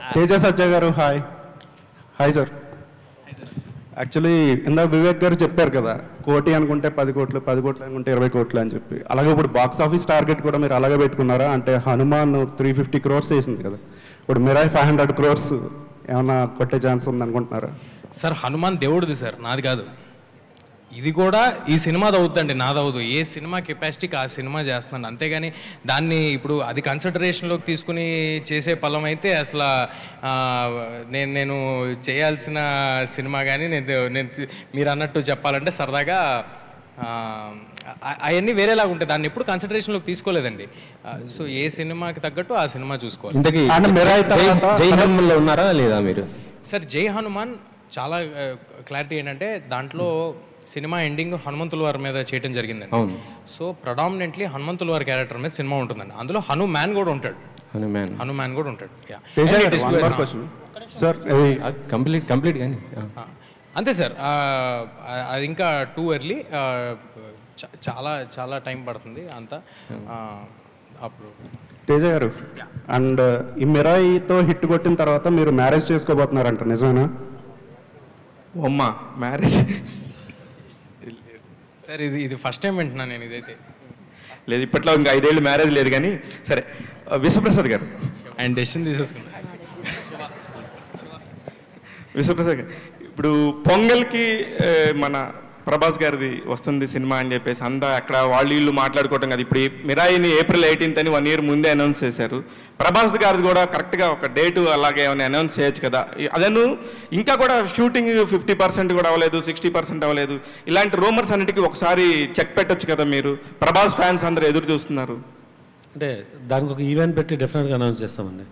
తేజ సజ్జ గారు hi. Hi sir. Actually ఇందాక వివేక్ గారు చెప్పారు కదా, 1 కోటి అనుకుంటే 10 కోట్లు, 10 కోట్లు అనుకుంటే 20 కోట్లు అని చెప్పి. అలాగే ఇప్పుడు బాక్స్ ఆఫీస్ టార్గెట్ కూడా మీరు అలాగే పెట్టుకున్నారా? అంటే హనుమాన్ 350 crores చేసింది కదా, ఇప్పుడు మిరాయ్ 500 crores ఏమన్నా కొట్టే ఛాన్స్ ఉందనుకుంటున్నారా? సార్ హనుమాన్ దేవుడిది సార్, నాది కాదు. ఇది కూడా ఈ సినిమాది అవుతుందండి, నాదవుదు. ఏ సినిమా కెపాసిటీకి ఆ సినిమా చేస్తున్నాను, అంతేగాని దాన్ని ఇప్పుడు అది కన్సిడరేషన్లోకి తీసుకుని చేసే పలం అయితే అసలు నేను చేయాల్సిన సినిమా కానీ నేను మీరు అన్నట్టు చెప్పాలంటే సరదాగా అవన్నీ వేరేలాగా ఉంటాయి. దాన్ని ఎప్పుడు కన్సిడరేషన్లోకి తీసుకోలేదండి. సో ఏ సినిమాకి తగ్గట్టు ఆ సినిమా చూసుకోవాలి. జై హనుమాన్లో ఉన్నారా లేదా మీరు? సార్ జై హనుమాన్ చాలా క్లారిటీ ఏంటంటే దాంట్లో సినిమా ఎండింగ్ హనుమంతుల వారి మీద చేయడం జరిగిందండి. సో ప్రొడామినెంట్లీ హనుమంతుల వారి క్యారెక్టర్ మీద సినిమా ఉంటుందండి. అందులో హనుమాన్ కూడా ఉంటాడు. హనుమాన్ కూడా ఉంటాడు. కంప్లీట్ కానీ అంతే సార్. అది ఇంకా టూ ఎర్లీ, చాలా చాలా టైం పడుతుంది అంతా. అప్పుడు తేజ గారు, అండ్ ఈ మిరాయితో హిట్ కొట్టిన తర్వాత మీరు మ్యారేజ్ చేసుకోబోతున్నారంట, నిజమేనా? అమ్మా మ్యారేజ్ సార్ ఇది ఫస్ట్ టైం వింటున్నాను నేను. ఇదైతే లేదు, ఇప్పట్లో ఇంకా 5 ఏళ్ళు మ్యారేజ్ లేదు. కానీ సరే, విశ్వప్రసాద్ గారు ఆయన డెసిషన్ తీసేసుకున్నారు. విశ్వప్రసాద్ గారు, ఇప్పుడు పొంగల్కి మన ప్రభాస్ గారిది వస్తుంది సినిమా అని చెప్పేసి అంతా అక్కడ వీళ్ళు మాట్లాడుకోవటం కదా. ఇప్పుడు మిరాయిని April 18th అని 1 year ముందే అనౌన్స్ చేశారు. ప్రభాస్ గారిది కూడా కరెక్ట్గా ఒక డేటు అలాగే ఏమైనా అనౌన్స్ చేయొచ్చు కదా. అదను ఇంకా కూడా షూటింగ్ 50% కూడా అవ్వలేదు, 60% అవ్వలేదు. ఇలాంటి రూమర్స్ అన్నిటికీ ఒకసారి చెక్ పెట్టొచ్చు కదా మీరు. ప్రభాస్ ఫ్యాన్స్ అందరూ ఎదురు చూస్తున్నారు. అంటే దానికి ఒక ఈవెంట్ పెట్టి డెఫినెట్గా అనౌన్స్ చేస్తామండి.